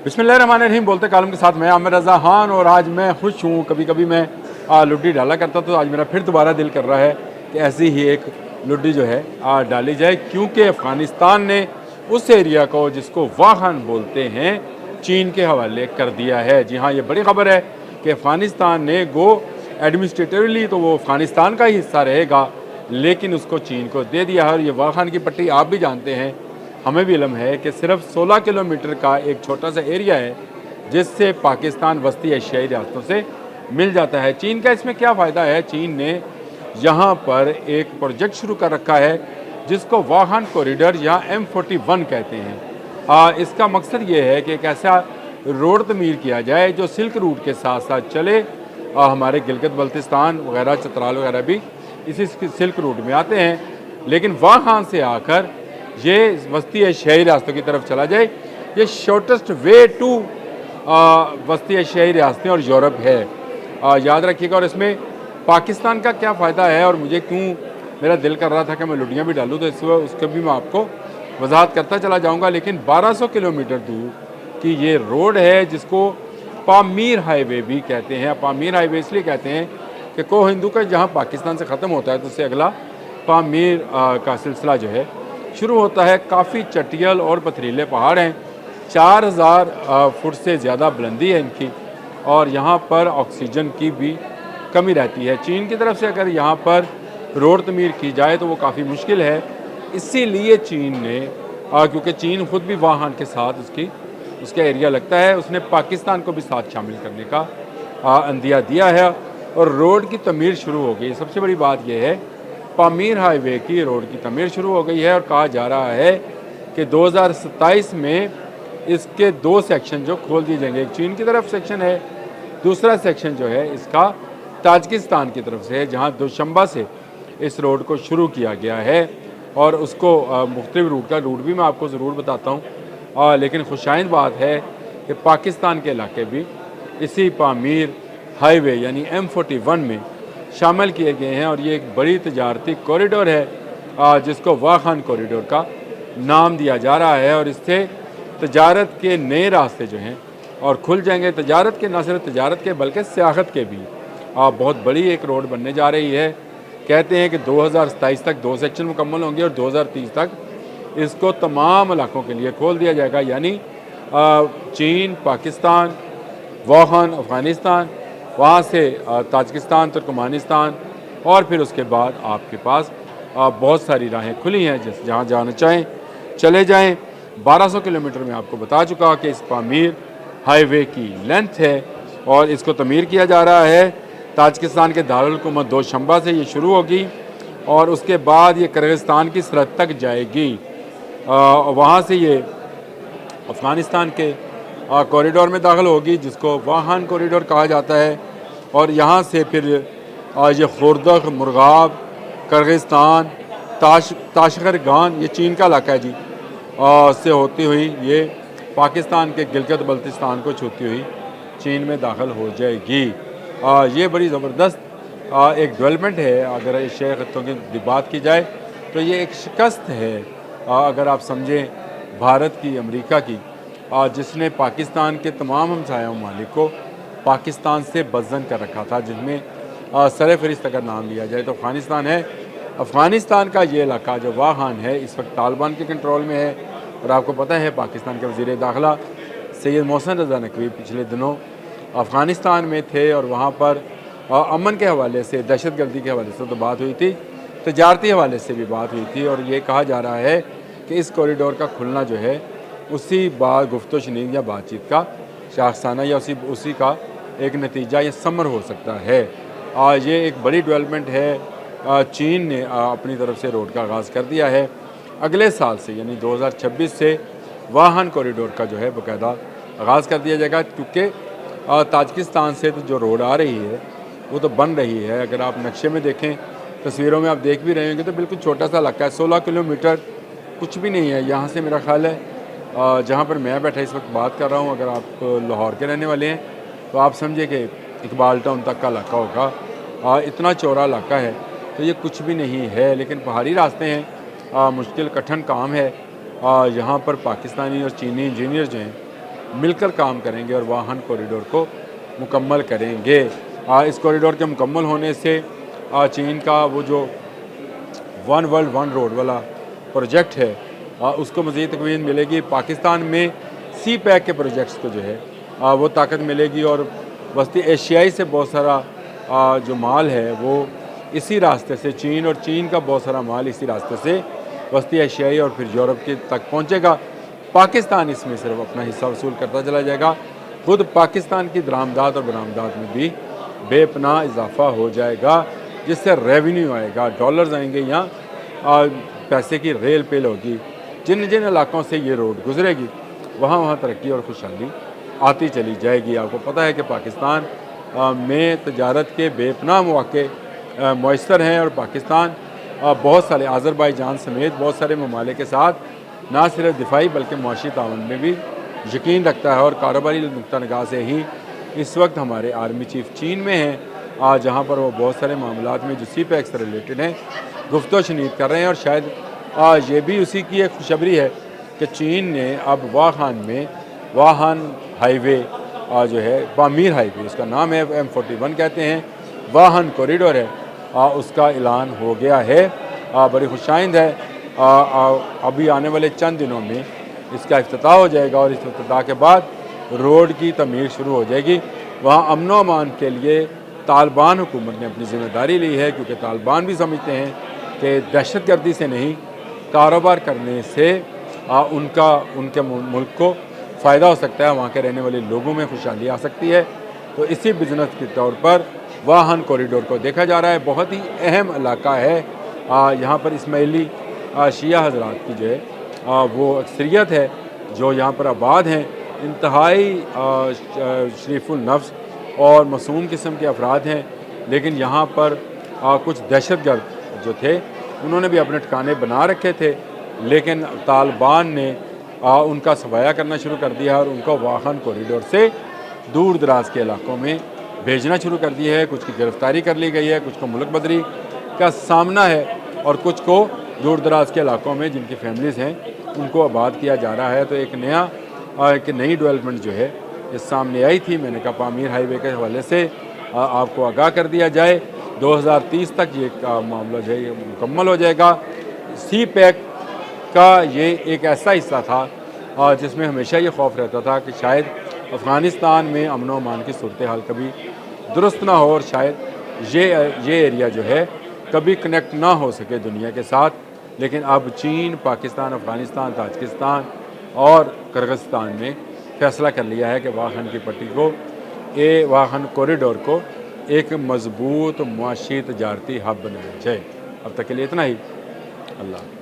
बिस्मिल्लाहिर्रहमानिर्रहीम बोलते कालम के साथ मैं आमिर रज़ा खान और आज मैं खुश हूँ। कभी कभी मैं लुड्डी डाला करता तो आज मेरा फिर दोबारा दिल कर रहा है कि ऐसी ही एक लुड्डी जो है डाली जाए, क्योंकि अफ़गानिस्तान ने उस एरिया को जिसको वाहन बोलते हैं चीन के हवाले कर दिया है। जी हाँ, ये बड़ी खबर है कि अफ़गानिस्तान ने गो एडमिनिस्ट्रेटिवली तो वो अफ़गानिस्तान का ही हिस्सा रहेगा, लेकिन उसको चीन को दे दिया है। और ये वाहन की पट्टी आप भी जानते हैं, हमें भी इल्म है कि सिर्फ 16 किलोमीटर का एक छोटा सा एरिया है जिससे पाकिस्तान वस्ती एशियाई रियासतों से मिल जाता है। चीन का इसमें क्या फ़ायदा है? चीन ने यहाँ पर एक प्रोजेक्ट शुरू कर रखा है जिसको वाहन कॉरिडोर या M41 कहते हैं। इसका मकसद ये है कि एक ऐसा रोड तमीर किया जाए जो सिल्क रूट के साथ साथ चले। हमारे गिलगित बल्तिस्तान वगैरह, चतराल वगैरह भी इसी सिल्क रूट में आते हैं, लेकिन वहाँ से आकर ये वस्ती एशियाई रियासतों की तरफ चला जाए। ये शॉर्टेस्ट वे टू वस्ती एशियाई रियासतें और यूरोप है, याद रखिएगा। और इसमें पाकिस्तान का क्या फ़ायदा है और मुझे क्यों मेरा दिल कर रहा था कि मैं लुडियाँ भी डालूँ, तो इस उसके भी मैं आपको वजाहत करता चला जाऊँगा। लेकिन 1200 किलोमीटर दूर की ये रोड है जिसको पामीर हाईवे भी कहते हैं। पामीर हाईवे इसलिए कहते हैं कि को हिंदू का जहाँ पाकिस्तान से ख़त्म होता है तो उससे अगला पामीर का सिलसिला जो है शुरू होता है। काफ़ी चटियल और पथरीले पहाड़ हैं, 4000 फुट से ज़्यादा बुलंदी है इनकी, और यहाँ पर ऑक्सीजन की भी कमी रहती है। चीन की तरफ से अगर यहाँ पर रोड तमीर की जाए तो वो काफ़ी मुश्किल है। इसीलिए चीन ने क्योंकि चीन खुद भी वाहन के साथ उसका एरिया लगता है, उसने पाकिस्तान को भी साथ शामिल करने का अंदिया दिया है और रोड की तमीर शुरू हो गई। सबसे बड़ी बात यह है, पामीर हाईवे की रोड की तमीर शुरू हो गई है और कहा जा रहा है कि 2027 में इसके 2 सेक्शन जो खोल दिए जाएंगे। एक चीन की तरफ सेक्शन है, दूसरा सेक्शन जो है इसका ताजिकिस्तान की तरफ से है, जहां दोशंबा से इस रोड को शुरू किया गया है। और उसको मुख्तलिफ रूट का रूट भी मैं आपको ज़रूर बताता हूँ। लेकिन खुशाइंद बात है कि पाकिस्तान के इलाके भी इसी पामीर हाईवे यानी M41 में शामिल किए गए हैं और ये एक बड़ी तजारती कॉरिडोर है जिसको वाहन कॉरिडोर का नाम दिया जा रहा है। और इससे तजारत के नए रास्ते जो हैं और खुल जाएंगे। तजारत के न सिर्फ तजारत के बल्कि सियाहत के भी बहुत बड़ी एक रोड बनने जा रही है। कहते हैं कि 2027 तक 2 सेक्शन मुकम्मल होंगे और 2030 तक इसको तमाम इलाकों के लिए खोल दिया जाएगा। यानी चीन, पाकिस्तान, वाहन, अफ़गानिस्तान, वहाँ से ताजिकिस्तान, तुर्कमानिस्तान और फिर उसके बाद आपके पास बहुत सारी राहें खुली हैं जिस जहाँ जाना चाहें चले जाएं। 1200 किलोमीटर में आपको बता चुका कि इस पामीर हाईवे की लेंथ है और इसको तमीर किया जा रहा है। ताजिकिस्तान के दारुल हुकूमत दोशंबा से ये शुरू होगी और उसके बाद ये किर्गिस्तान की सरहद तक जाएगी। वहाँ से ये अफ़गानिस्तान के कॉरिडोर में दाखिल होगी जिसको वाहन कॉरिडोर कहा जाता है। और यहाँ से फिर ये खुर्दक, मुर्गाब, किर्गिस्तान, ताशकरगान, ये चीन का इलाका है जी, से होती हुई ये पाकिस्तान के गिलगित बल्तिस्तान को छूती हुई चीन में दाखिल हो जाएगी। ये बड़ी ज़बरदस्त एक डेवलपमेंट है। अगर एशियाई खत्तों की बात की जाए तो ये एक शिकस्त है, अगर आप समझें, भारत की, अमेरिका की, जिसने पाकिस्तान के तमाम हमसाया ममालिक को पाकिस्तान से बज़न कर रखा था, जिसमें सर फहरिस्त अगर नाम लिया जाए तो अफ़गानिस्तान है। अफ़गानिस्तान का ये इलाका जो वाहन है इस वक्त तालिबान के कंट्रोल में है। और आपको पता है पाकिस्तान के वज़ीर दाखिला सैयद मोहसिन रज़ा नकवी पिछले दिनों अफ़गानिस्तान में थे और वहाँ पर अमन के हवाले से, दहशतगर्दी के हवाले से तो बात हुई थी, तजारती हवाले से भी बात हुई थी। और ये कहा जा रहा है कि इस कॉरिडोर का खुलना जो है उसी बात गुफ्तो शनीद या बातचीत का शाखसाना या उसी का एक नतीजा या समर हो सकता है। ये एक बड़ी डेवलपमेंट है। चीन ने अपनी तरफ से रोड का आगाज़ कर दिया है। अगले साल से यानी 2026 से वाहन कॉरिडोर का जो है बाकायदा आगाज़ कर दिया जाएगा, क्योंकि ताजिकिस्तान से तो जो रोड आ रही है वो तो बन रही है। अगर आप नक्शे में देखें, तस्वीरों में आप देख भी रहे होंगे, तो बिल्कुल छोटा सा इलाका है, 16 किलोमीटर कुछ भी नहीं है। यहाँ से मेरा ख्याल है जहाँ पर मैं बैठा इस वक्त बात कर रहा हूँ, अगर आप लाहौर के रहने वाले हैं तो आप समझिए कि इकबाल टाउन तक का इलाका होगा। इतना चौड़ा इलाका है, तो ये कुछ भी नहीं है। लेकिन पहाड़ी रास्ते हैं, मुश्किल कठिन काम है। यहाँ पर पाकिस्तानी और चीनी इंजीनियर जो हैं मिलकर काम करेंगे और वाहन कॉरिडोर को मुकम्मल करेंगे। इस कॉरिडोर के मुकम्मल होने से चीन का वो जो वन वर्ल्ड वन रोड वाला प्रोजेक्ट है उसको मज़ीद तकवीन मिलेगी। पाकिस्तान में सी पैक के प्रोजेक्ट्स को जो है वो ताकत मिलेगी और वस्ती एशियाई से बहुत सारा जो माल है वो इसी रास्ते से चीन, और चीन का बहुत सारा माल इसी रास्ते से वस्ती एशियाई और फिर यूरोप के तक पहुंचेगा। पाकिस्तान इसमें सिर्फ अपना हिस्सा वसूल करता चला जाएगा। खुद पाकिस्तान की दरामदात और बरामदात में भी बेपनाह इजाफा हो जाएगा, जिससे रेवेन्यू आएगा, डॉलर्स आएंगे, या पैसे की रेल पेल होगी। जिन जिन इलाकों से ये रोड गुजरेगी वहाँ वहाँ तरक्की और खुशहाली आती चली जाएगी। आपको पता है कि पाकिस्तान में तजारत के बेपनाह मौके मैसर हैं, और पाकिस्तान बहुत सारे आज़रबाईजान समेत बहुत सारे ममालिक के साथ ना सिर्फ दिफाई बल्कि मुआशी ताउन में भी यकीन रखता है। और कारोबारी नुक्ता निगाह से ही इस वक्त हमारे आर्मी चीफ चीन में हैं, जहाँ पर वो बहुत सारे मामलात में जो सी पैक से रिलेटेड हैं गुफ्तो शनीद कर रहे हैं। और शायद ये भी उसी की एक खुशखबरी है कि चीन ने अब वाहान में वाहान हाईवे जो है पामीर हाईवे, उसका नाम है M41 कहते हैं, वाहन कॉरिडोर है, उसका ऐलान हो गया है। बड़ी खुशाइंद है। अभी आने वाले चंद दिनों में इसका इफ्तिताह हो जाएगा और इस इफ्तिताह के बाद रोड की तमीर शुरू हो जाएगी। वहाँ अमन व अमान के लिए तालिबान हुकूमत ने अपनी ज़िम्मेदारी ली है, क्योंकि तालिबान भी समझते हैं कि दहशतगर्दी से नहीं, कारोबार करने से उनके मुल्क को फ़ायदा हो सकता है, वहाँ के रहने वाले लोगों में खुशहाली आ सकती है। तो इसी बिज़नेस के तौर पर वाहन कॉरिडोर को देखा जा रहा है। बहुत ही अहम इलाका है। यहाँ पर इस्माइली शिया हज़रात की जो है वो अक्सरियत है जो यहाँ पर आबाद हैं। इंतहाई शरीफुल नफ्स और मासूम किस्म के अफराद हैं, लेकिन यहाँ पर कुछ दहशतगर्द जो थे उन्होंने भी अपने ठिकाने बना रखे थे, लेकिन तालिबान ने उनका सफाया करना शुरू कर दिया और उनको वाहन कॉरिडोर से दूर दराज के इलाकों में भेजना शुरू कर दिया है। कुछ की गिरफ्तारी कर ली गई है, कुछ को मुल्क बदरी का सामना है, और कुछ को दूर दराज के इलाकों में जिनकी फैमिलीज़ हैं उनको आबाद किया जा रहा है। तो एक नई डेवलपमेंट जो है ये सामने आई थी। मैंने कहा पामीर हाईवे के हवाले से आपको आगाह कर दिया जाए। 2030 तक ये मामला जो है ये मुकम्मल हो जाएगा। सी पैक का ये एक ऐसा हिस्सा था जिसमें हमेशा ये खौफ रहता था कि शायद अफ़गानिस्तान में अमन व अमान की सूरत हाल कभी दुरुस्त ना हो, और शायद ये एरिया जो है कभी कनेक्ट ना हो सके दुनिया के साथ। लेकिन अब चीन, पाकिस्तान, अफ़गानिस्तान, ताजिकिस्तान और किर्गिस्तान ने फ़ैसला कर लिया है कि वाहन की पट्टी को, वाहन कॉरिडोर को एक मजबूत मुआशी तजारती हब बनाया जाए। अब तक के लिए इतना ही। अल्लाह।